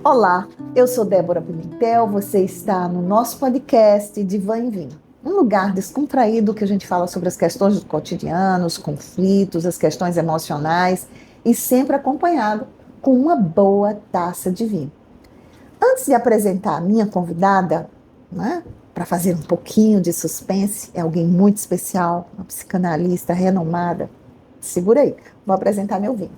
Olá, eu sou Débora Pimentel, você está no nosso podcast Divã em Vinho, um lugar descontraído que a gente fala sobre as questões do cotidiano, os conflitos, as questões emocionais e sempre acompanhado com uma boa taça de vinho. Antes de apresentar a minha convidada, né, para fazer um pouquinho de suspense, é alguém muito especial, uma psicanalista renomada. Segura aí, vou apresentar meu vinho.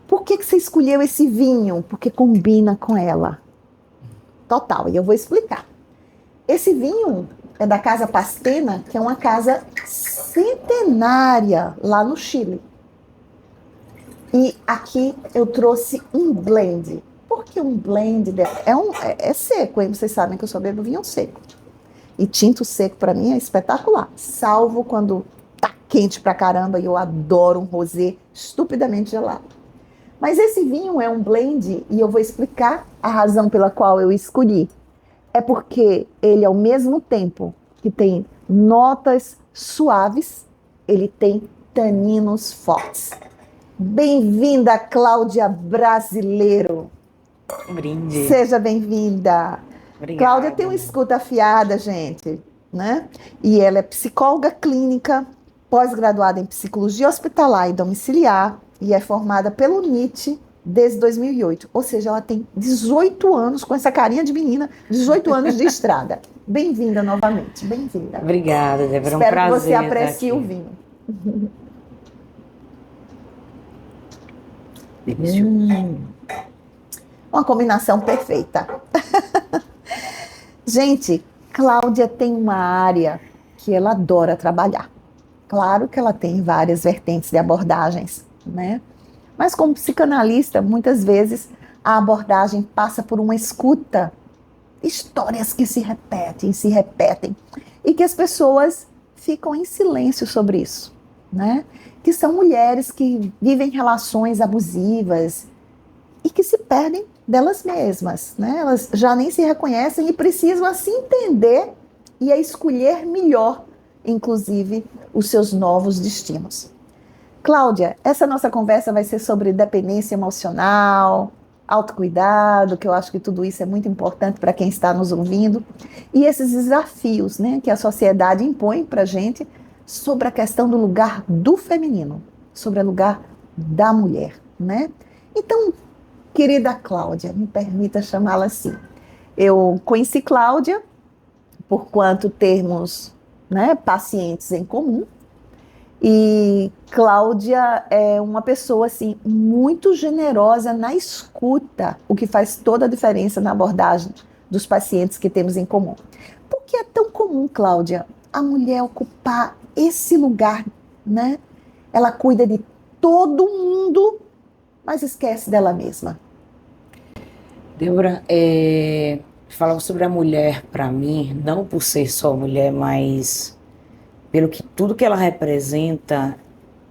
Por que você escolheu esse vinho? Porque combina com ela. Total, e eu vou explicar. Esse vinho é da Casa Pastena, que é uma casa centenária lá no Chile. E aqui eu trouxe um blend. Por que um blend? É seco, hein? Vocês sabem que eu só bebo vinho seco. E tinto seco para mim é espetacular. Salvo quando tá quente pra caramba e eu adoro um rosé estupidamente gelado. Mas esse vinho é um blend e eu vou explicar a razão pela qual eu escolhi. É porque ele, ao mesmo tempo que tem notas suaves, ele tem taninos fortes. Bem-vinda, Cláudia Brasileiro. Brinde. Seja bem-vinda. Obrigada. Cláudia tem uma escuta afiada, gente, né? E ela é psicóloga clínica, pós-graduada em psicologia hospitalar e domiciliar, e é formada pelo NIT desde 2008. Ou seja, ela tem 18 anos, com essa carinha de menina, 18 anos de estrada. Bem-vinda novamente, bem-vinda. Obrigada, Débora. Espero um prazer que você aprecie o vinho. Uma combinação perfeita. Gente, Cláudia tem uma área que ela adora trabalhar. Claro que ela tem várias vertentes de abordagens, né? Mas como psicanalista, muitas vezes a abordagem passa por uma escuta, histórias que se repetem, e que as pessoas ficam em silêncio sobre isso, né? Que são mulheres que vivem relações abusivas e que se perdem delas mesmas, né? Elas já nem se reconhecem e precisam assim entender e escolher melhor, inclusive, os seus novos destinos. Cláudia, essa nossa conversa vai ser sobre dependência emocional, autocuidado, que eu acho que tudo isso é muito importante para quem está nos ouvindo, e esses desafios, né, que a sociedade impõe para a gente sobre a questão do lugar do feminino, sobre o lugar da mulher, né? Então, querida Cláudia, me permita chamá-la assim. Eu conheci Cláudia por quanto termos, né, pacientes em comum. E Cláudia é uma pessoa assim, muito generosa na escuta, o que faz toda a diferença na abordagem dos pacientes que temos em comum. Por que é tão comum, Cláudia, a mulher ocupar esse lugar, né? Ela cuida de todo mundo, mas esquece dela mesma. Débora, falava sobre a mulher para mim, não por ser só mulher, mas pelo que tudo que ela representa,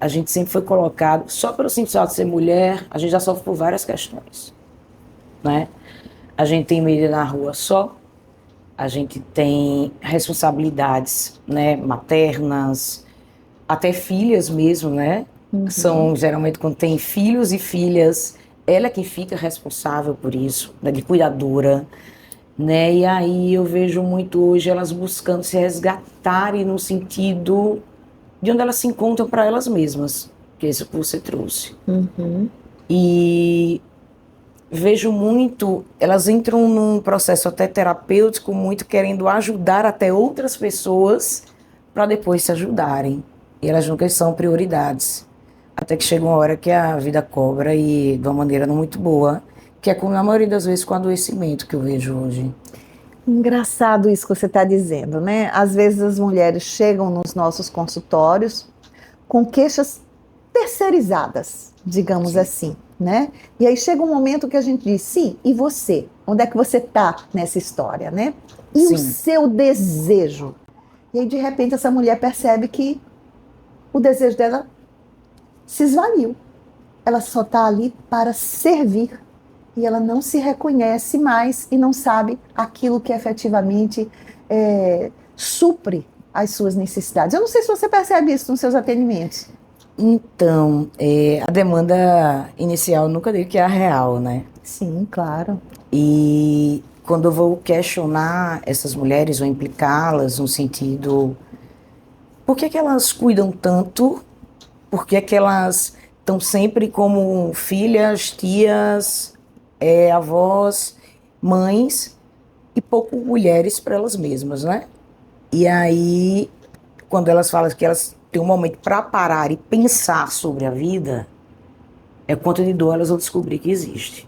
a gente sempre foi colocado, só pelo simples fato de ser mulher, a gente já sofre por várias questões, né? A gente tem medo de ir na rua só, a gente tem responsabilidades, né, maternas, até filhas mesmo, né? São geralmente quando tem filhos e filhas, ela é quem fica responsável por isso, né, de cuidadora, né? E aí eu vejo muito hoje elas buscando se resgatarem no sentido de onde elas se encontram para elas mesmas, que é isso que você trouxe. E vejo muito, elas entram num processo até terapêutico, muito querendo ajudar até outras pessoas para depois se ajudarem. E elas nunca são prioridades. Até que chega uma hora que a vida cobra e de uma maneira não muito boa, que é como na maioria das vezes com o adoecimento que eu vejo hoje. Engraçado isso que você está dizendo, né? Às vezes as mulheres chegam nos nossos consultórios com queixas terceirizadas, digamos assim, né? E aí chega um momento que a gente diz, sim, e você? Onde é que você está nessa história, né? E o seu desejo? E aí de repente essa mulher percebe que o desejo dela se esvaiu. Ela só está ali para servir. E ela não se reconhece mais e não sabe aquilo que efetivamente supre as suas necessidades. Eu não sei se você percebe isso nos seus atendimentos. Então, a demanda inicial eu nunca digo que é a real, né? Sim, claro. E quando eu vou questionar essas mulheres ou implicá-las no sentido, por que que elas cuidam tanto? Por que que elas estão sempre como filhas, tias, avós, mães e pouco mulheres para elas mesmas, né? E aí, quando elas falam que elas têm um momento para parar e pensar sobre a vida, é quanto de dor elas vão descobrir que existe.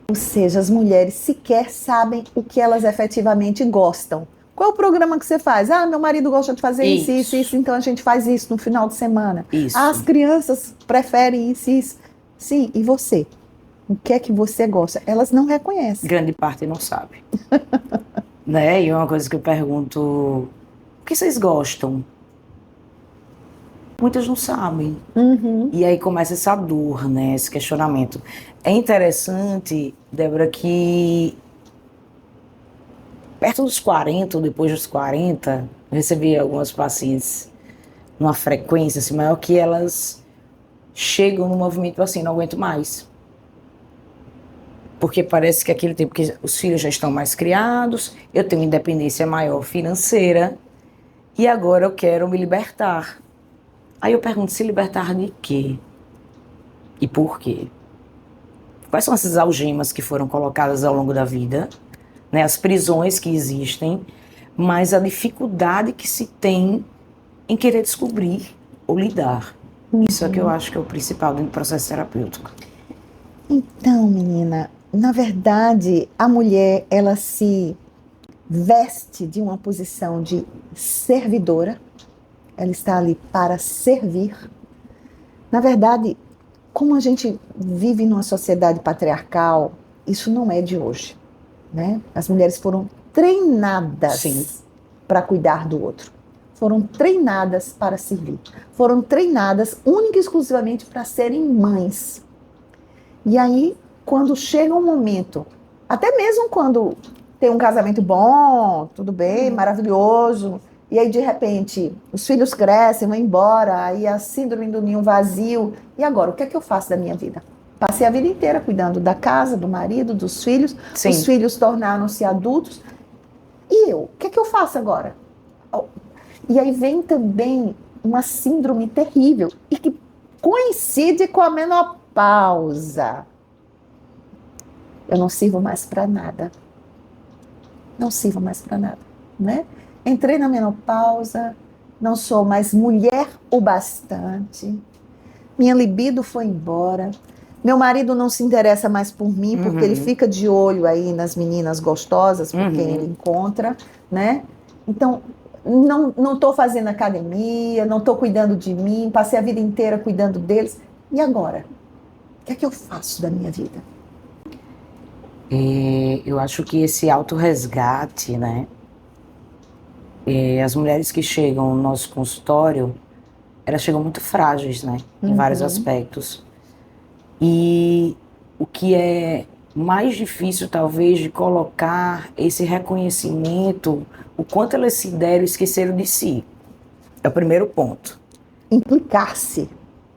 Ou seja, as mulheres sequer sabem o que elas efetivamente gostam. Qual é o programa que você faz? Ah, meu marido gosta de fazer isso, então a gente faz isso no final de semana. Ah, as Isso. crianças preferem isso. Sim, e você? O que é que você gosta? Elas não reconhecem. Grande parte não sabe. Né? E é uma coisa que eu pergunto, o que vocês gostam? Muitas não sabem. Uhum. E aí começa essa dor, né? Esse questionamento. É interessante, Débora, que perto dos 40 ou depois dos 40, eu recebi algumas pacientes numa frequência assim, maior que elas chegam no movimento assim, não aguento mais. Porque parece que aquele tempo que os filhos já estão mais criados, eu tenho independência maior financeira e agora eu quero me libertar. Aí eu pergunto, se libertar de quê? E por quê? Quais são essas algemas que foram colocadas ao longo da vida, né? As prisões que existem, mas a dificuldade que se tem em querer descobrir ou lidar. Isso é que eu acho que é o principal dentro do processo terapêutico. Então, menina, na verdade, a mulher, ela se veste de uma posição de servidora, ela está ali para servir. Na verdade, como a gente vive numa sociedade patriarcal, isso não é de hoje, né? As mulheres foram treinadas para cuidar do outro, foram treinadas para servir, foram treinadas única e exclusivamente para serem mães. E aí, quando chega um momento, até mesmo quando tem um casamento bom, tudo bem, maravilhoso, e aí de repente os filhos crescem, vão embora, aí a síndrome do ninho vazio. E agora, o que é que eu faço da minha vida? Passei a vida inteira cuidando da casa, do marido, dos filhos. Sim. Os filhos tornaram-se adultos. E eu? O que é que eu faço agora? E aí vem também uma síndrome terrível e que coincide com a menopausa. Eu não sirvo mais para nada. Não sirvo mais para nada, né? Entrei na menopausa, não sou mais mulher o bastante. Minha libido foi embora. Meu marido não se interessa mais por mim, porque ele fica de olho aí nas meninas gostosas, por quem ele encontra, né? Então, não estou fazendo academia, não estou cuidando de mim, passei a vida inteira cuidando deles. E agora? O que é que eu faço da minha vida? Eu acho que esse autorresgate, né? As mulheres que chegam no nosso consultório, elas chegam muito frágeis, né? Em vários aspectos. E o que é mais difícil, talvez, de colocar esse reconhecimento, o quanto elas se deram e esqueceram de si. É o primeiro ponto. Implicar-se,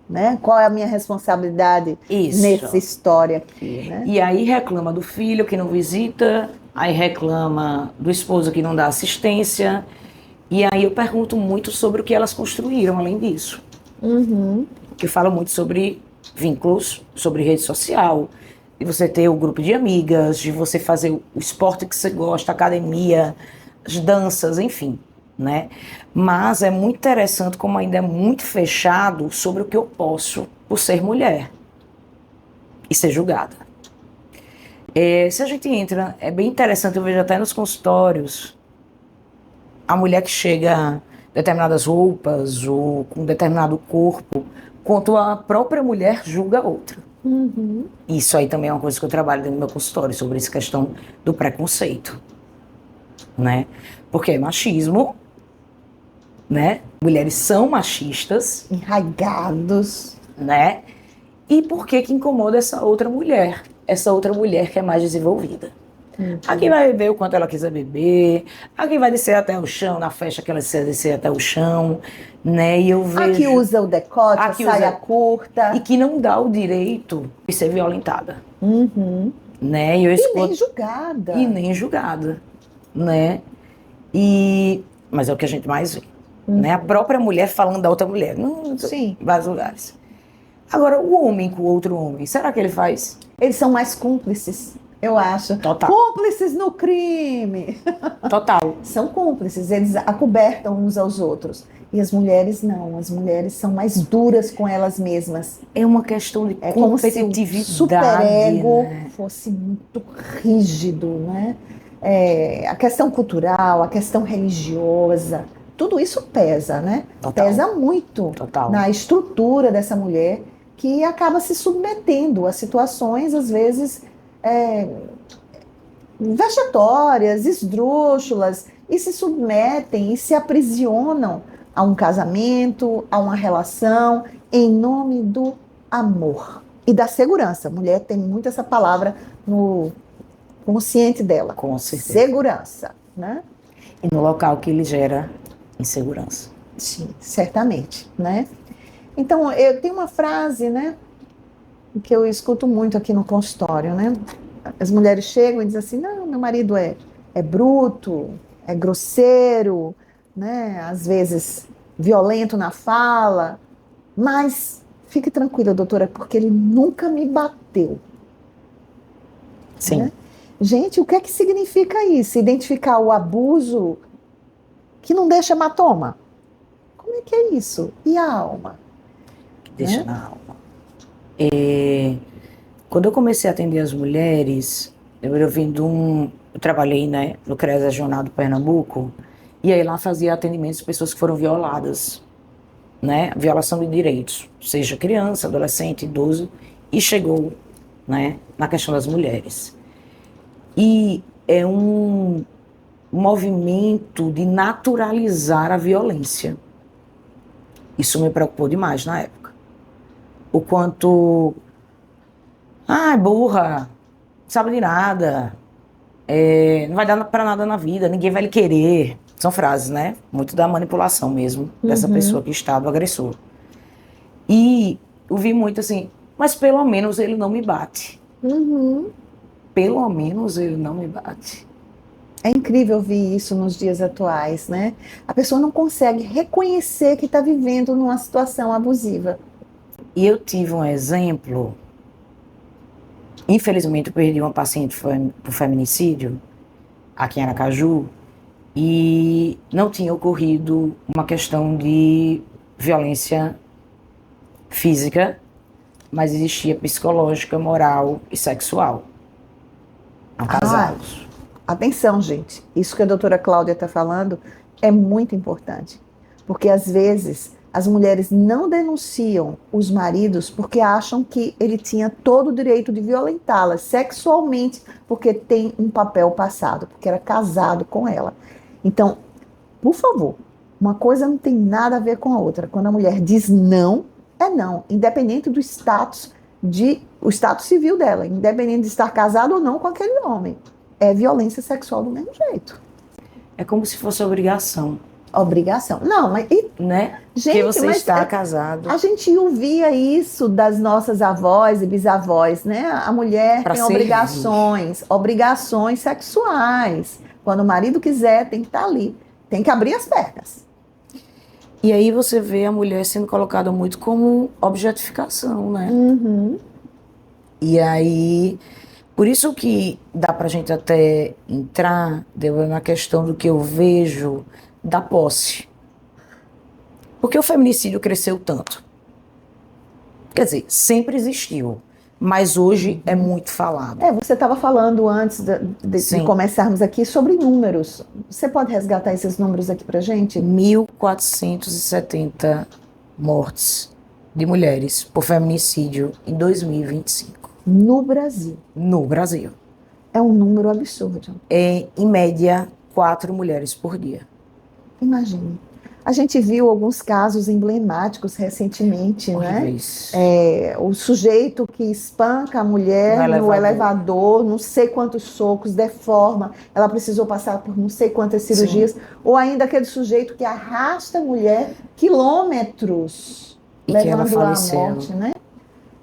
né? Qual é a minha responsabilidade nessa história aqui, né? E aí reclama do filho que não visita, aí reclama do esposo que não dá assistência. E aí eu pergunto muito sobre o que elas construíram além disso. Que fala muito sobre vínculos, sobre rede social, de você ter o grupo de amigas, de você fazer o esporte que você gosta, a academia, as danças, enfim, né? Mas é muito interessante como ainda é muito fechado sobre o que eu posso por ser mulher e ser julgada. Se a gente entra, é bem interessante, eu vejo até nos consultórios, a mulher que chega determinadas roupas ou com determinado corpo, quanto a própria mulher julga a outra. Isso aí também é uma coisa que eu trabalho dentro do meu consultório, sobre essa questão do preconceito, né? Porque é machismo, né? Mulheres são machistas. Enraigados. Né? E por que incomoda essa outra mulher? Essa outra mulher que é mais desenvolvida. A quem vai beber o quanto ela quiser beber, a quem vai descer até o chão, na festa que ela quiser descer até o chão, né? E eu vejo... A que usa o decote, a saia curta. E que não dá o direito de ser violentada. Uhum. Né? E eu escuto... nem julgada. E nem julgada, né? Mas é o que a gente mais vê. Né? A própria mulher falando da outra mulher. Sim. Em vários lugares. Agora, o homem com o outro homem, será que ele faz? Eles são mais cúmplices, eu acho. Total. Cúmplices no crime. Total. São cúmplices, eles acobertam uns aos outros. E as mulheres não, as mulheres são mais duras com elas mesmas. É uma questão de competitividade. Como se o superego, né, fosse muito rígido, né? A questão cultural, a questão religiosa, tudo isso pesa, né? Total. Pesa muito Total. Na estrutura dessa mulher, que acaba se submetendo a situações, às vezes, vexatórias, esdrúxulas, e se submetem e se aprisionam a um casamento, a uma relação, em nome do amor e da segurança. A mulher tem muito essa palavra no consciente dela. Com certeza. Segurança, né? E no local que lhe gera insegurança. Sim, certamente, né? Então, eu tenho uma frase, né, que eu escuto muito aqui no consultório, né? As mulheres chegam e dizem assim, não, meu marido é bruto, é grosseiro, né? Às vezes violento na fala, mas fique tranquila, doutora, porque ele nunca me bateu. Sim. Né? Gente, o que é que significa isso? Identificar o abuso que não deixa hematoma. Como é que é isso? E a alma? Que deixa na alma. Quando eu comecei a atender as mulheres, eu trabalhei, né, no CRES Regional do Pernambuco, e aí lá fazia atendimentos de pessoas que foram violadas, né, violação de direitos, seja criança, adolescente, idoso, e chegou, né, na questão das mulheres. E é um movimento de naturalizar a violência. Isso me preocupou demais na época. O quanto... é burra, sabe de nada, não vai dar pra nada na vida, ninguém vai lhe querer. São frases, né? Muito da manipulação mesmo, dessa pessoa que está do agressor. E eu vi muito assim, mas pelo menos ele não me bate. Pelo menos ele não me bate. É incrível ver isso nos dias atuais, né? A pessoa não consegue reconhecer que está vivendo numa situação abusiva. E eu tive um exemplo. Infelizmente, eu perdi uma paciente por feminicídio aqui em Aracaju e não tinha ocorrido uma questão de violência física, mas existia psicológica, moral e sexual. Casados. Atenção, gente. Isso que a doutora Cláudia está falando é muito importante. Porque, às vezes, as mulheres não denunciam os maridos porque acham que ele tinha todo o direito de violentá-las sexualmente, porque tem um papel passado, porque era casado com ela. Então, por favor, uma coisa não tem nada a ver com a outra. Quando a mulher diz não, é não, independente do o status civil dela, independente de estar casado ou não com aquele homem. É violência sexual do mesmo jeito. É como se fosse obrigação. Obrigação. Não, mas... né? Gente, porque você está casado. A gente ouvia isso das nossas avós e bisavós, né? A mulher tem obrigações sexuais. Quando o marido quiser, tem que estar ali. Tem que abrir as pernas. E aí você vê a mulher sendo colocada muito como objetificação, né? E aí... Por isso que dá pra gente até entrar na questão do que eu vejo da posse. Porque o feminicídio cresceu tanto. Quer dizer, sempre existiu, mas hoje é muito falado. Você estava falando antes de começarmos aqui sobre números. Você pode resgatar esses números aqui pra gente? 1.470 mortes de mulheres por feminicídio em 2025. No Brasil. No Brasil. É um número absurdo. Em média, 4 mulheres por dia. Imagine. A gente viu alguns casos emblemáticos recentemente, né? O sujeito que espanca a mulher no elevador, não sei quantos socos, deforma, ela precisou passar por não sei quantas cirurgias, sim, ou ainda aquele sujeito que arrasta a mulher quilômetros, e levando-a à morte, né?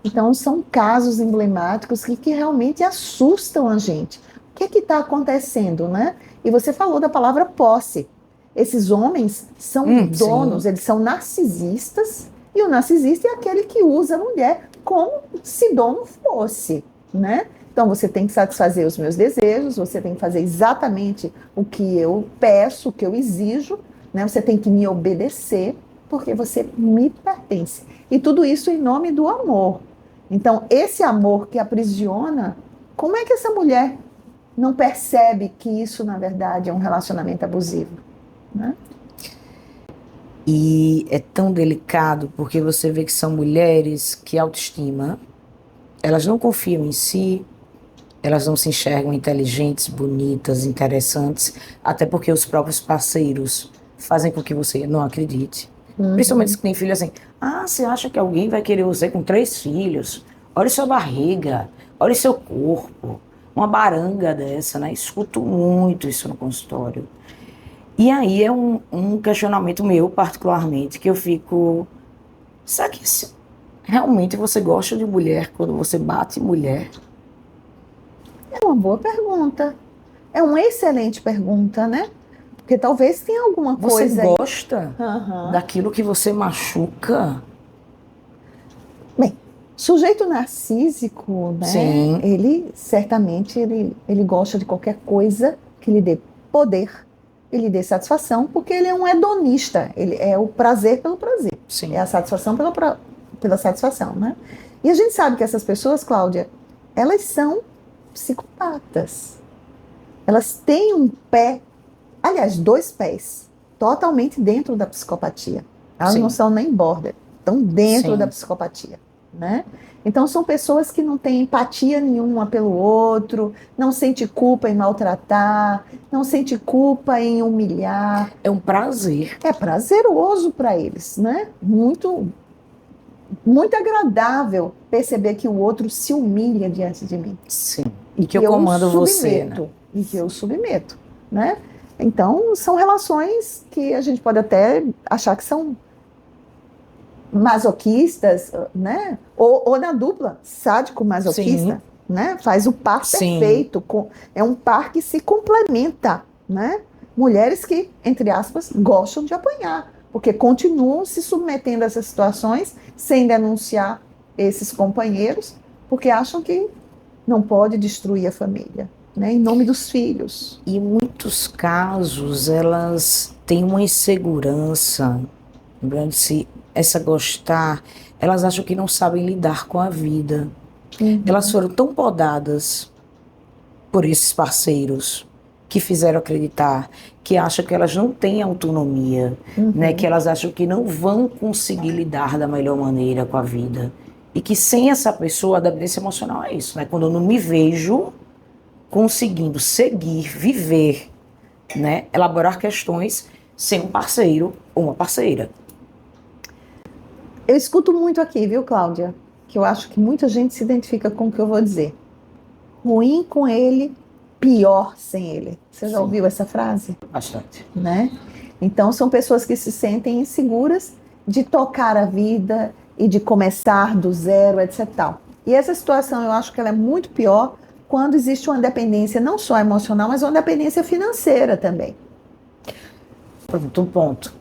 Então, são casos emblemáticos que realmente assustam a gente. O que está acontecendo, né? E você falou da palavra posse. Esses homens são donos, sim, eles são narcisistas, e o narcisista é aquele que usa a mulher como se dono fosse, né? Então, você tem que satisfazer os meus desejos, você tem que fazer exatamente o que eu peço, o que eu exijo, né? Você tem que me obedecer, porque você me pertence. E tudo isso em nome do amor. Então, esse amor que aprisiona, como é que essa mulher não percebe que isso, na verdade, é um relacionamento abusivo? Né? E é tão delicado, porque você vê que são mulheres que autoestima, elas não confiam em si, elas não se enxergam inteligentes, bonitas, interessantes, até porque os próprios parceiros fazem com que você não acredite. Principalmente se tem filho assim, você acha que alguém vai querer você com 3 filhos? Olha sua barriga, olha seu corpo, uma baranga dessa, né? Escuto muito isso no consultório. E aí é um questionamento meu, particularmente, que eu fico, será que realmente você gosta de mulher quando você bate mulher? É uma boa pergunta. É uma excelente pergunta, né? Porque talvez tenha alguma coisa. Você gosta daquilo que você machuca? Bem, sujeito narcísico, né? Sim. Ele certamente ele gosta de qualquer coisa que lhe dê poder, que lhe dê satisfação, porque ele é um hedonista. Ele é o prazer pelo prazer. Sim. É a satisfação pela satisfação, né? E a gente sabe que essas pessoas, Cláudia, elas são psicopatas. Elas têm um pé, aliás, 2 pés, totalmente dentro da psicopatia. Elas não são nem border, estão dentro da psicopatia, né? Então são pessoas que não têm empatia nenhuma pelo outro, não sente culpa em maltratar, não sente culpa em humilhar. É um prazer. É prazeroso para eles, né? Muito agradável perceber que o outro se humilha diante de mim. Sim. E que eu comando você, né? E que eu submeto, né? Então, são relações que a gente pode até achar que são masoquistas, né? Ou na dupla, sádico-masoquista, né? Faz o par perfeito. É um par que se complementa, né? Mulheres que, entre aspas, gostam de apanhar, porque continuam se submetendo a essas situações sem denunciar esses companheiros, porque acham que não pode destruir a família, né, em nome dos filhos. E em muitos casos elas têm uma insegurança, lembrando-se, essa gostar, elas acham que não sabem lidar com a vida. Elas foram tão podadas por esses parceiros que fizeram acreditar, que acham que elas não têm autonomia, né, que elas acham que não vão conseguir lidar da melhor maneira com a vida. E que sem essa pessoa, a dependência emocional é isso, né? Quando eu não me vejo conseguindo seguir, viver, né? Elaborar questões sem um parceiro ou uma parceira. Eu escuto muito aqui, viu, Cláudia? Que eu acho que muita gente se identifica com o que eu vou dizer. Ruim com ele, pior sem ele. Você já ouviu essa frase? Bastante. Né? Então, são pessoas que se sentem inseguras de tocar a vida e de começar do zero, etc. E essa situação, eu acho que ela é muito pior quando existe uma dependência, não só emocional, mas uma dependência financeira também. Pronto, um ponto,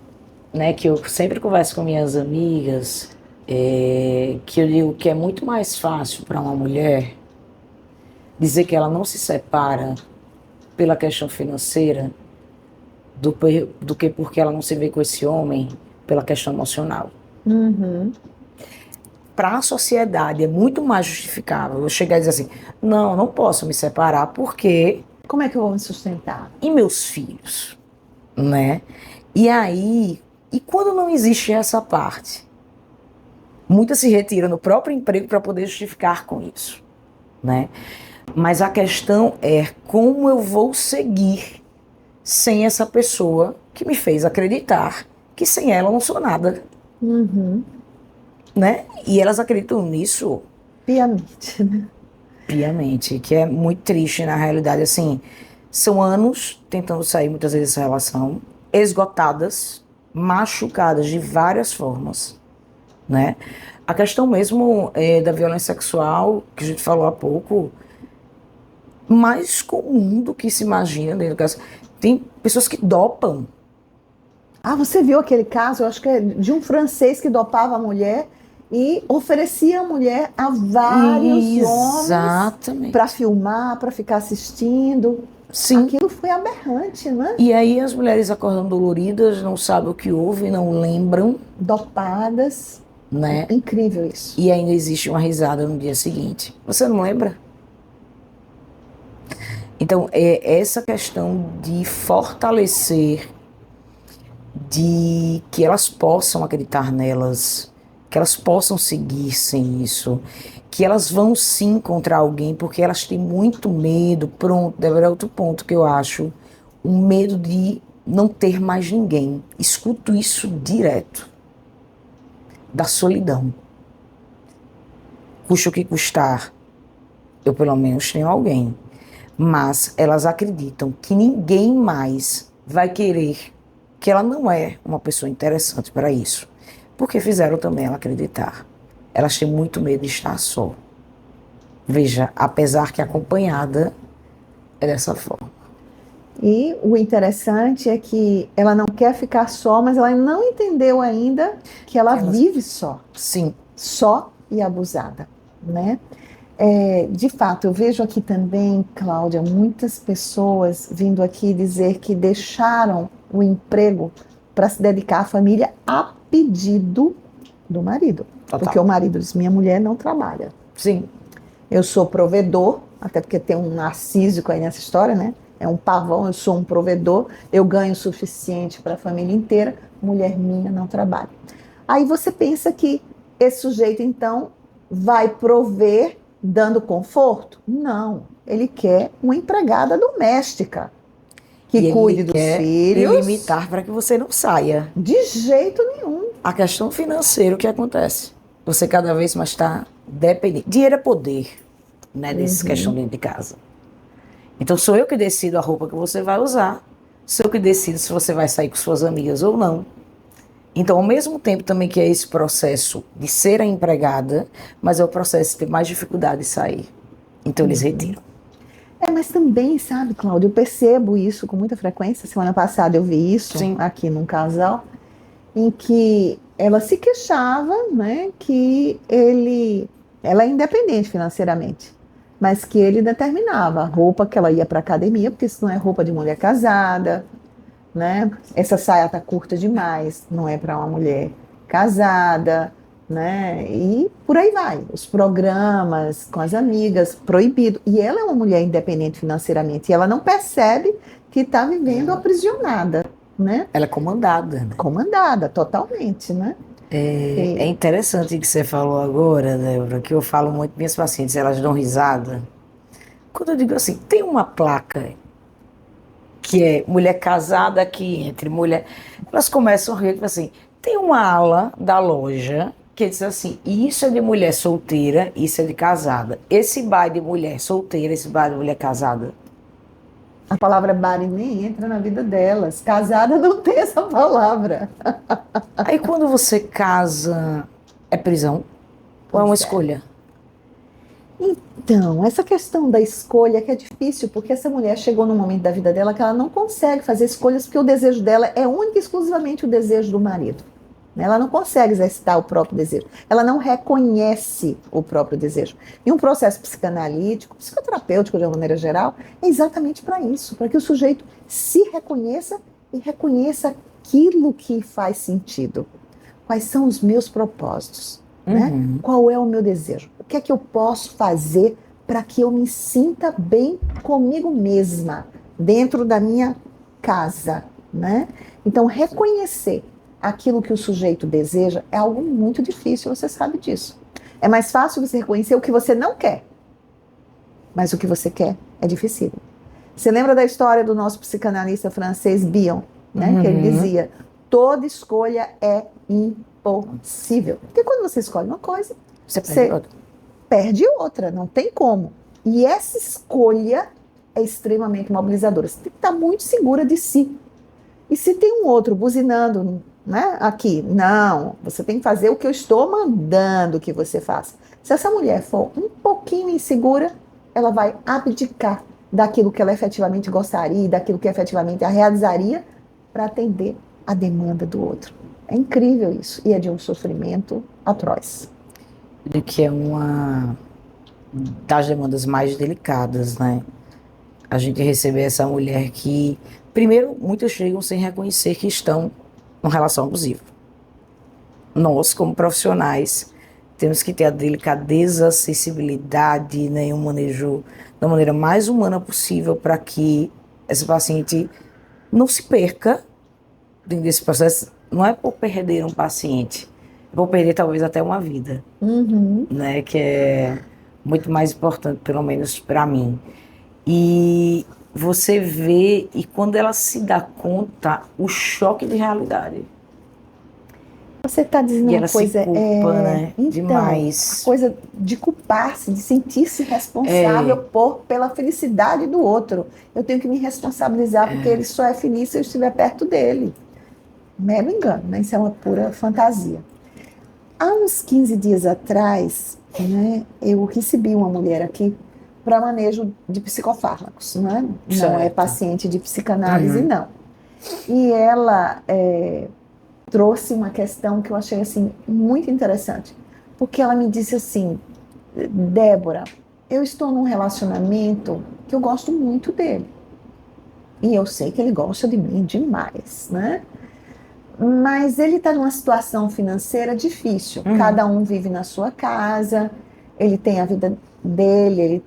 né, que eu sempre converso com minhas amigas, que eu digo que é muito mais fácil para uma mulher dizer que ela não se separa pela questão financeira do que porque ela não se vê com esse homem pela questão emocional. Para a sociedade é muito mais justificável eu chegar e dizer assim, não posso me separar porque... Como é que eu vou me sustentar? E meus filhos, né? E aí, e quando não existe essa parte? Muitas se retiram no próprio emprego para poder justificar com isso, né? Mas a questão é como eu vou seguir sem essa pessoa que me fez acreditar que sem ela eu não sou nada, Uhum. né? E elas acreditam nisso Piamente, né? piamente, que é muito triste na realidade. Assim, são anos tentando sair muitas vezes dessa relação, esgotadas, machucadas de várias formas, né? A questão mesmo da violência sexual, que a gente falou há pouco, mais comum do que se imagina dentro do caso. Tem pessoas que dopam. Ah, você viu aquele caso? Eu acho que é de um francês que dopava a mulher e oferecia a mulher a vários homens para Exatamente. filmar, para ficar assistindo. Sim. Aquilo foi aberrante, né? E aí as mulheres acordam doloridas, não sabem o que houve, não lembram, Dopadas. né? Incrível isso. E ainda existe uma risada no dia seguinte. Você não lembra? Então, é essa questão de fortalecer, de que elas possam acreditar nelas, que elas possam seguir sem isso, que elas vão sim encontrar alguém, porque elas têm muito medo. Pronto, deve ser outro ponto que eu acho, o medo de não ter mais ninguém. Escuto isso direto, da solidão. Custa o que custar, eu pelo menos tenho alguém. Mas elas acreditam que ninguém mais vai querer, que ela não é uma pessoa interessante para isso. Porque fizeram também ela acreditar. Elas têm muito medo de estar só. Veja, apesar que acompanhada é dessa forma. E o interessante é que ela não quer ficar só, mas ela não entendeu ainda que ela vive só. Sim. Só e abusada, né? De fato, eu vejo aqui também, Cláudia, muitas pessoas vindo aqui dizer que deixaram o emprego para se dedicar à família a pedido do marido. Total. Porque o marido diz: minha mulher não trabalha. Sim. Eu sou provedor, até porque tem um narcísico aí nessa história, né? É um pavão, eu sou um provedor, eu ganho o suficiente para a família inteira, mulher minha não trabalha. Aí você pensa que esse sujeito, então, vai prover dando conforto? Não, ele quer uma empregada doméstica que cuide dos filhos. E limitar para que você não saia. De jeito nenhum. A questão financeira, o que acontece? Você cada vez mais está dependente. Dinheiro é poder, né? Dessa questão dentro de casa. Então sou eu que decido a roupa que você vai usar. Sou eu que decido se você vai sair com suas amigas ou não. Então, ao mesmo tempo também que é esse processo de ser a empregada, mas é o processo de ter mais dificuldade de sair. Então eles retiram. Mas também, sabe, Cláudia, eu percebo isso com muita frequência. Semana passada eu vi isso aqui num casal, em que ela se queixava, né, que ela é independente financeiramente, mas que ele determinava a roupa que ela ia para academia, porque isso não é roupa de mulher casada, né? Essa saia tá curta demais, não é para uma mulher casada, né? E por aí vai. Os programas com as amigas, proibido. E ela é uma mulher independente financeiramente, e ela não percebe que está vivendo aprisionada, né? Ela é comandada, né? Comandada, totalmente, né? É interessante o que você falou agora, Débora, que eu falo muito, minhas pacientes, elas dão risada. Quando eu digo assim, tem uma placa que é mulher casada aqui, entre mulher... Elas começam a rir, tipo assim, tem uma ala da loja que diz assim, isso é de mulher solteira, isso é de casada. Esse bar de mulher solteira, esse bar de mulher casada. A palavra bari nem entra na vida delas. Casada não tem essa palavra. Aí quando você casa, é prisão? Ou é uma escolha? Então, essa questão da escolha que é difícil, porque essa mulher chegou num momento da vida dela que ela não consegue fazer escolhas, porque o desejo dela é único e exclusivamente o desejo do marido. Ela não consegue exercitar o próprio desejo. Ela não reconhece o próprio desejo. E um processo psicanalítico, psicoterapêutico de uma maneira geral, é exatamente para isso, para que o sujeito se reconheça e reconheça aquilo que faz sentido. Quais são os meus propósitos? Né? Qual é o meu desejo? O que é que eu posso fazer para que eu me sinta bem comigo mesma, dentro da minha casa? Né? Então, reconhecer aquilo que o sujeito deseja é algo muito difícil, você sabe disso. É mais fácil você reconhecer o que você não quer, mas o que você quer é difícil. Você lembra da história do nosso psicanalista francês Bion, né? Que ele dizia, Toda escolha é impossível. Porque quando você escolhe uma coisa, Você perde outra. perde outra, não tem como. E essa escolha é extremamente mobilizadora. Você tem que estar muito segura de si. E se tem um outro buzinando, né, aqui, não, você tem que fazer o que eu estou mandando que você faça. Se essa mulher for um pouquinho insegura, ela vai abdicar daquilo que ela efetivamente gostaria, daquilo que efetivamente a realizaria para atender a demanda do outro. É incrível isso. E é de um sofrimento atroz. De que é uma das demandas mais delicadas, né? A gente receber essa mulher que, primeiro, muitas chegam sem reconhecer que estão numa relação abusiva. Nós, como profissionais, temos que ter a delicadeza, a sensibilidade, né, e um manejo da maneira mais humana possível para que essa paciente não se perca dentro desse processo. Não é por perder um paciente, é por perder talvez até uma vida, Uhum. né, que é muito mais importante, pelo menos para mim. E você vê, e quando ela se dá conta, o choque de realidade. Você está dizendo E uma ela se coisa, culpa, né? então, Demais. a coisa de culpar-se, de sentir-se responsável pela felicidade do outro. Eu tenho que me responsabilizar porque ele só é feliz se eu estiver perto dele. Mero engano, né? Isso é uma pura fantasia. Há uns 15 dias atrás, né, eu recebi uma mulher aqui para manejo de psicofármacos, né? Não é Certo. paciente de psicanálise, Uhum. não. E ela trouxe uma questão que eu achei assim muito interessante, porque ela me disse assim: Débora, eu estou num relacionamento que eu gosto muito dele. E eu sei que ele gosta de mim demais, né? Mas ele está numa situação financeira difícil. Cada um vive na sua casa, ele tem a vida dele,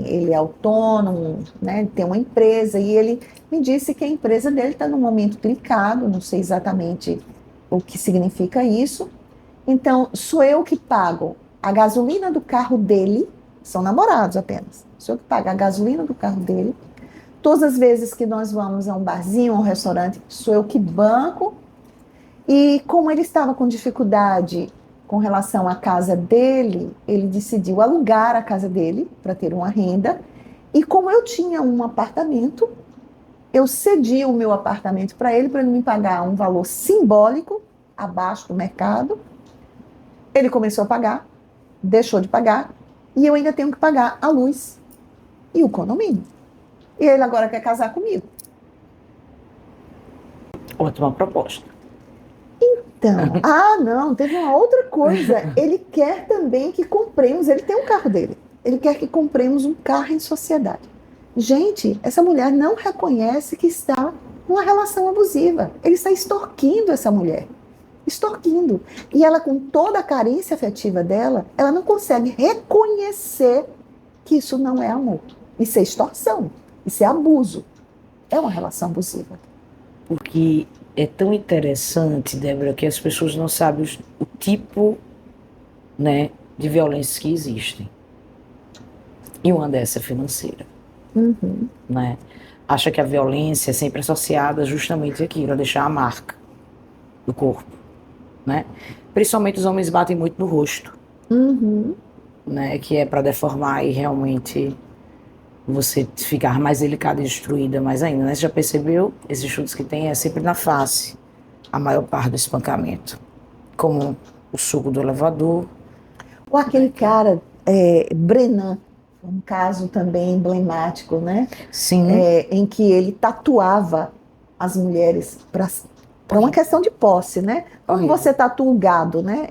ele é autônomo, né? Ele tem uma empresa e ele me disse que a empresa dele está num momento delicado, não sei exatamente o que significa isso. Então, sou eu que pago a gasolina do carro dele, são namorados apenas. Sou eu que pago a gasolina do carro dele. Todas as vezes que nós vamos a um barzinho, a um restaurante, sou eu que banco. E como ele estava com dificuldade com relação à casa dele, ele decidiu alugar a casa dele para ter uma renda. E como eu tinha um apartamento, eu cedi o meu apartamento para ele me pagar um valor simbólico, abaixo do mercado. Ele começou a pagar, deixou de pagar, e eu ainda tenho que pagar a luz e o condomínio. E ele agora quer casar comigo. Ótima proposta. Então, não, teve uma outra coisa. Ele quer também que compremos, ele tem um carro dele, ele quer que compremos um carro em sociedade. Gente, essa mulher não reconhece que está numa relação abusiva. Ele está extorquindo essa mulher. Extorquindo. E ela, com toda a carência afetiva dela, ela não consegue reconhecer que isso não é amor. Isso é extorsão. Isso é abuso. É uma relação abusiva. Porque é tão interessante, Débora, que as pessoas não sabem o tipo, né, de violência que existem. E uma dessa é financeira. Uhum. Né? Acha que a violência é sempre associada justamente àquilo, a deixar a marca do corpo. Né? Principalmente os homens batem muito no rosto. Uhum. Né, que é para deformar e realmente você ficar mais delicada e destruída mais ainda, né? Você já percebeu? Esses chutes que tem é sempre na face, a maior parte do espancamento. Como o suco do elevador. Ou aquele cara, Brenan, um caso também emblemático, né? Sim. Em que ele tatuava as mulheres para uma questão de posse, né? Como você tatua o gado, né?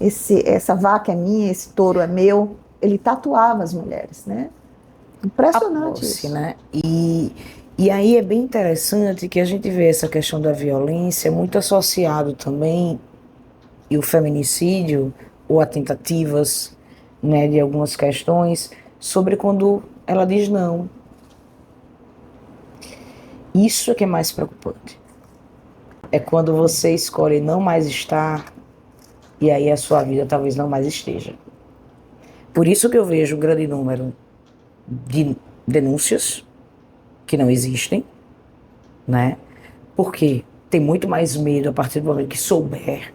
Essa vaca é minha, esse touro é meu. Ele tatuava as mulheres, né? Impressionante posse, isso. né? E aí é bem interessante que a gente vê essa questão da violência muito associado também, e o feminicídio, ou a tentativas, né, de algumas questões, sobre quando ela diz não. Isso é que é mais preocupante. É quando você escolhe não mais estar, e aí a sua vida talvez não mais esteja. Por isso que eu vejo um grande número de denúncias que não existem, né? Por quê? ter muito mais medo a partir do momento que souber.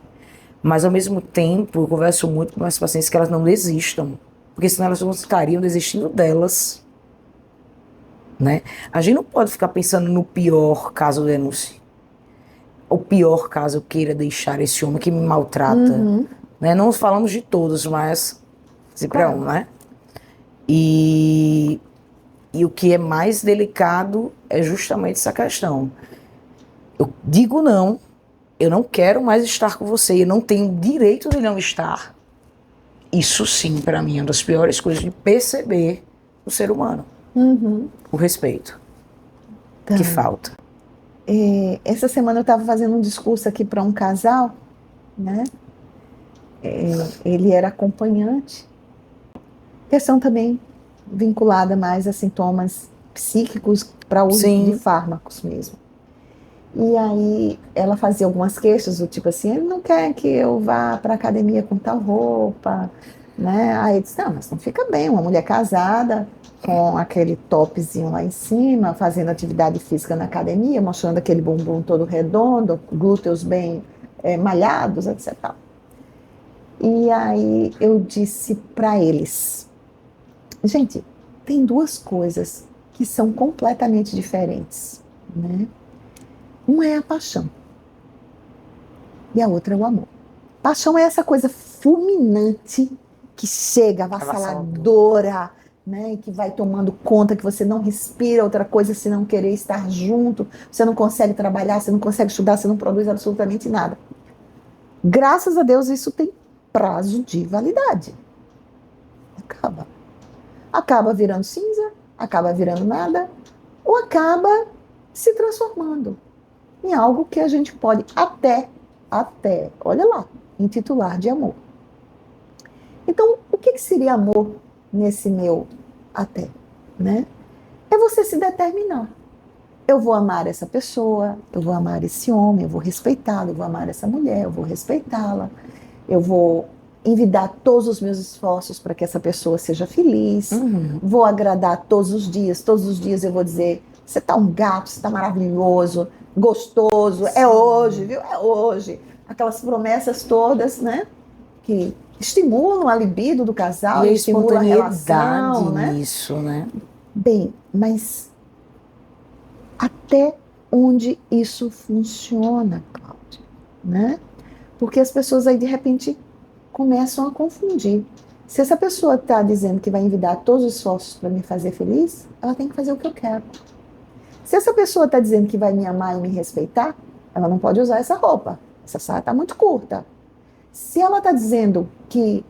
Mas, ao mesmo tempo, eu converso muito com as pacientes que elas não desistam. Porque senão elas não estariam desistindo delas. Né? A gente não pode ficar pensando no pior caso eu denuncie. O pior caso eu queira deixar esse homem que me maltrata. Né? Não falamos de todos, mas sempre é um, né? E o que é mais delicado é justamente essa questão. Eu digo não, eu não quero mais estar com você, eu não tenho direito de não estar. Isso sim, para mim, é uma das piores coisas de perceber o ser humano. O respeito que falta. Essa semana eu estava fazendo um discurso aqui para um casal, né? Ele era acompanhante. Questão também vinculada mais a sintomas psíquicos para uso de fármacos mesmo. E aí ela fazia algumas queixas do tipo assim, ele não quer que eu vá para a academia com tal roupa, né? Aí eu disse, não, mas não fica bem, uma mulher casada com aquele topzinho lá em cima, fazendo atividade física na academia, mostrando aquele bumbum todo redondo, glúteos bem malhados, etc. E aí eu disse para eles, gente, tem duas coisas que são completamente diferentes, né? Uma é a paixão e a outra é o amor. Paixão é essa coisa fulminante que chega, avassaladora, né? Que vai tomando conta, que você não respira outra coisa se não querer estar junto, você não consegue trabalhar, você não consegue estudar, você não produz absolutamente nada. Graças a Deus isso tem prazo de validade. Acaba virando cinza, acaba virando nada, ou acaba se transformando em algo que a gente pode até, olha lá, intitular de amor. Então, o que seria amor nesse meu até, né? É você se determinar. Eu vou amar essa pessoa, eu vou amar esse homem, eu vou respeitá-lo, eu vou amar essa mulher, eu vou respeitá-la, eu vou envidar todos os meus esforços para que essa pessoa seja feliz, vou agradar todos os dias eu vou dizer, você tá um gato, você tá maravilhoso, gostoso, é hoje, viu? É hoje. Aquelas promessas todas, né? Que estimulam a libido do casal, e estimulam a relação, né? Nisso, né? Bem, mas até onde isso funciona, Cláudia, né? Porque as pessoas aí de repente começam a confundir. Se essa pessoa está dizendo que vai envidar todos os esforços para me fazer feliz, ela tem que fazer o que eu quero. Se essa pessoa está dizendo que vai me amar e me respeitar, ela não pode usar essa roupa. Essa saia está muito curta. Se ela está dizendo que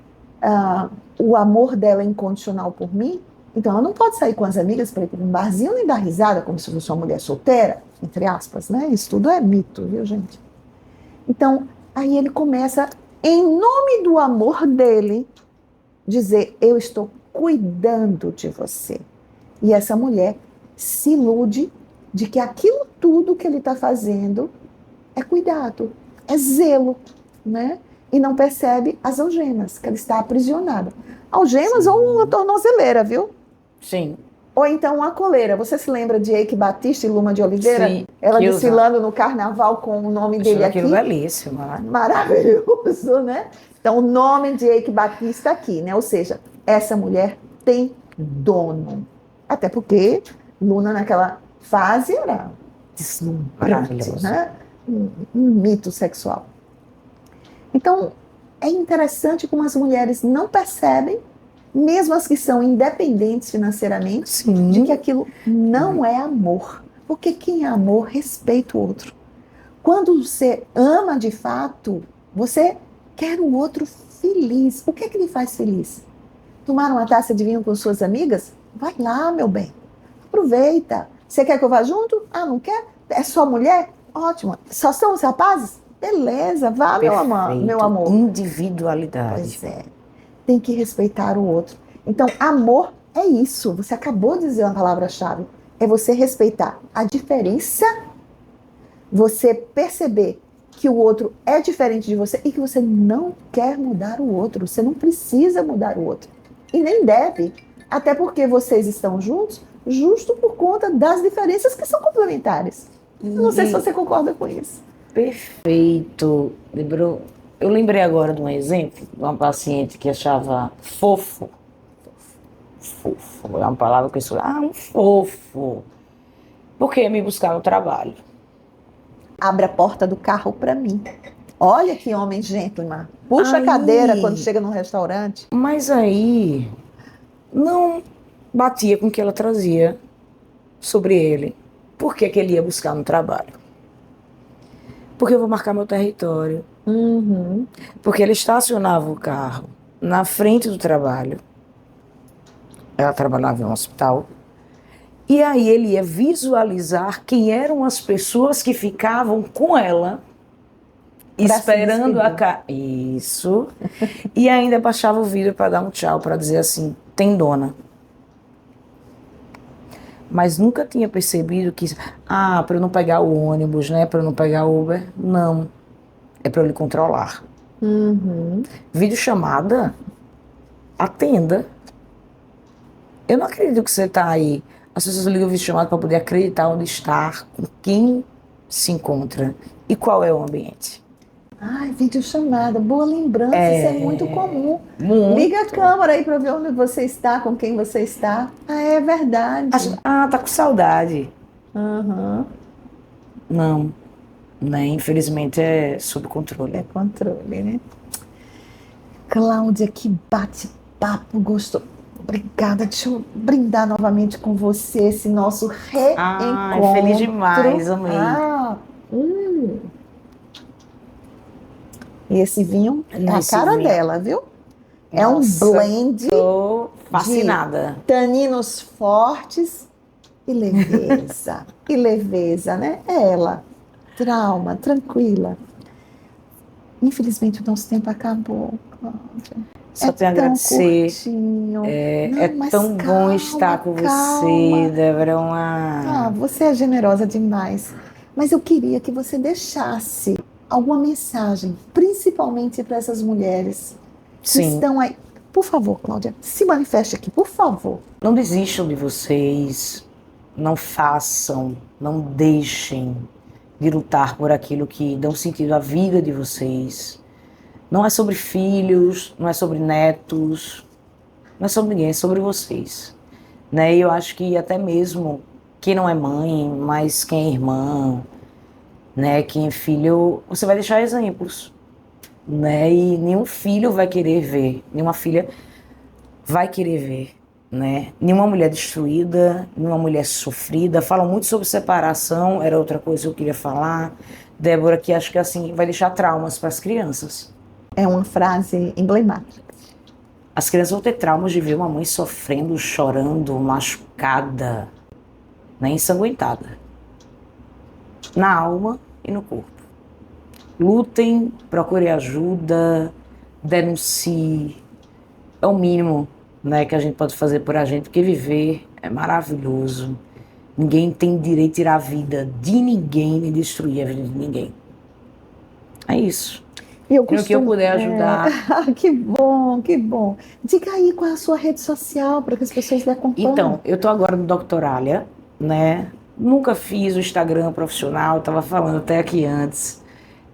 o amor dela é incondicional por mim, então ela não pode sair com as amigas para ir para um barzinho nem dar risada como se fosse uma mulher solteira, entre aspas, né? Isso tudo é mito, viu, gente? Então, aí ele começa, em nome do amor dele, dizer, eu estou cuidando de você. E essa mulher se ilude de que aquilo tudo que ele está fazendo é cuidado, é zelo, né? E não percebe as algemas, que ela está aprisionada. Algemas ou uma tornozeleira, viu? Sim. Ou então uma coleira. Você se lembra de Eike Batista e Luma de Oliveira? Sim, ela desfilando no carnaval com o nome dele aqui. Aquilo belíssimo. Maravilhoso, né? Então, o nome de Eike Batista aqui, né? Ou seja, essa mulher tem dono. Até porque Luna, naquela fase, era deslumbrante, né? Um mito sexual. Então, é interessante como as mulheres não percebem, mesmo as que são independentes financeiramente, Sim. de que aquilo não é amor. Porque quem é amor respeita o outro. Quando você ama de fato, você quer o outro feliz. O que é que lhe faz feliz? Tomar uma taça de vinho com suas amigas? Vai lá, meu bem. Aproveita. Você quer que eu vá junto? Ah, não quer? É só mulher? Ótimo. Só são os rapazes? Beleza, vá, meu amor. Individualidade. Pois é. Tem que respeitar o outro. Então, amor é isso. Você acabou de dizer uma palavra-chave. É você respeitar a diferença, você perceber que o outro é diferente de você e que você não quer mudar o outro. Você não precisa mudar o outro. E nem deve. Até porque vocês estão juntos justo por conta das diferenças que são complementares. Eu não sei se você concorda com isso. Perfeito. Lembrou? Eu lembrei agora de um exemplo de uma paciente que achava fofo. Fofo, é uma palavra que eu escolhi. Ah, um fofo. Porque ia me buscar no trabalho. Abre a porta do carro para mim. Olha que homem gentleman. Puxa a cadeira quando chega num restaurante. Mas aí não batia com o que ela trazia sobre ele. Por que ele ia buscar no trabalho? Porque eu vou marcar meu território. Uhum. Porque ele estacionava o carro na frente do trabalho. Ela trabalhava em um hospital. E aí ele ia visualizar quem eram as pessoas que ficavam com ela, Pra esperando se a despedir. Isso. E ainda baixava o vidro para dar um tchau, para dizer assim, tem dona. Mas nunca tinha percebido que, para eu não pegar o ônibus, né, para eu não pegar o Uber. Não, é para eu lhe controlar. Uhum. Videochamada, atenda. Eu não acredito que você está aí. As pessoas ligam o videochamada para poder acreditar onde está, com quem se encontra e qual é o ambiente. Ai, videochamada, boa lembrança, isso é muito comum. Muito. Liga a câmera aí para ver onde você está, com quem você está. Ah, é verdade. Tá com saudade. Uhum. Não, né? Infelizmente é sob controle. É controle, né? Cláudia, que bate-papo gostoso. Obrigada, deixa eu brindar novamente com você, esse nosso reencontro. Feliz demais, amei. E esse vinho é a cara dela, viu? É Nossa, um blend tô fascinada. de taninos fortes e leveza. E leveza, né? É ela. Calma, tranquila. Infelizmente o nosso tempo acabou, Cláudia. Só tenho a agradecer. Curtinho. É tão bom estar com você, Débora. Você é generosa demais. Mas eu queria que você deixasse alguma mensagem, principalmente para essas mulheres que estão aí. Por favor, Cláudia, se manifeste aqui, por favor. Não desistam de vocês, não façam, não deixem de lutar por aquilo que dá sentido à vida de vocês. Não é sobre filhos, não é sobre netos, não é sobre ninguém, é sobre vocês. Né? E eu acho que até mesmo quem não é mãe, mas quem é irmã, né? Quem é filho, você vai deixar exemplos. Né? E nenhum filho vai querer ver, nenhuma filha vai querer ver. Né? Nenhuma mulher destruída, nenhuma mulher sofrida. Falam muito sobre separação, era outra coisa que eu queria falar. Débora, que acho que assim vai deixar traumas para as crianças. É uma frase emblemática. As crianças vão ter traumas de ver uma mãe sofrendo, chorando, machucada, né, ensanguentada. Na alma e no corpo. Lutem, procurem ajuda, denuncie. É o mínimo, né, que a gente pode fazer por a gente, porque viver é maravilhoso. Ninguém tem direito a tirar a vida de ninguém, nem destruir a vida de ninguém. É isso. No que eu puder ajudar. Que bom, que bom. Diga aí qual é a sua rede social para que as pessoas lhe acompanhem. Então, eu tô agora no Doctoralia, né? Nunca fiz o Instagram profissional, estava falando até aqui antes.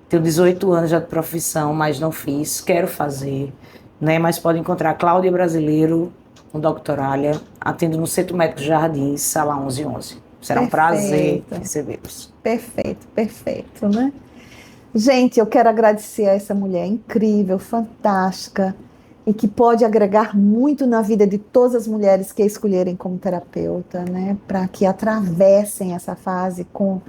Tenho 18 anos já de profissão, mas não fiz. Quero fazer, né? Mas pode encontrar Cláudia Brasileiro no Doctoralia. Atendo no Centro Médico Jardins, sala 1111. Será um prazer recebê-los. Perfeito, perfeito, né? Gente, eu quero agradecer a essa mulher incrível, fantástica, e que pode agregar muito na vida de todas as mulheres que a escolherem como terapeuta, né? Para que atravessem essa fase com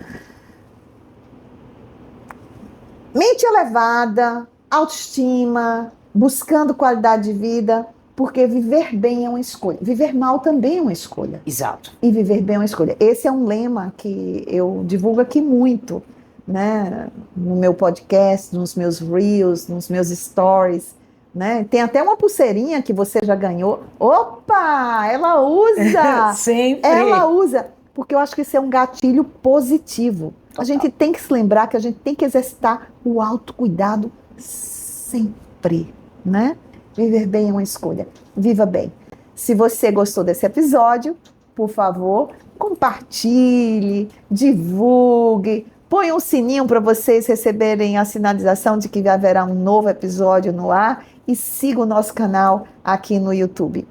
mente elevada, autoestima, buscando qualidade de vida, porque viver bem é uma escolha. Viver mal também é uma escolha. Exato. E viver bem é uma escolha. Esse é um lema que eu divulgo aqui muito, né? No meu podcast, nos meus reels, nos meus stories, né? Tem até uma pulseirinha que você já ganhou. Opa! Ela usa! Sempre! Ela usa! Porque eu acho que isso é um gatilho positivo. Total. A gente tem que se lembrar que a gente tem que exercitar o autocuidado sempre, né? Viver bem é uma escolha. Viva bem. Se você gostou desse episódio, por favor, compartilhe, divulgue, Põe um sininho para vocês receberem a sinalização de que haverá um novo episódio no ar e siga o nosso canal aqui no YouTube.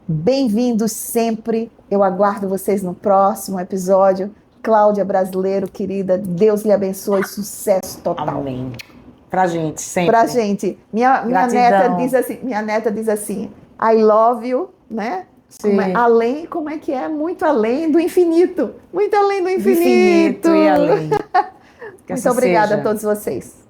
Bem-vindos sempre. Eu aguardo vocês no próximo episódio. Cláudia Brasileiro, querida, Deus lhe abençoe, sucesso total. Amém. Pra gente, sempre. Pra gente. Minha neta diz assim, I love you, né? Como é que é? Muito além do infinito. Muito além do infinito. Infinito e além. Muito obrigada a todos vocês.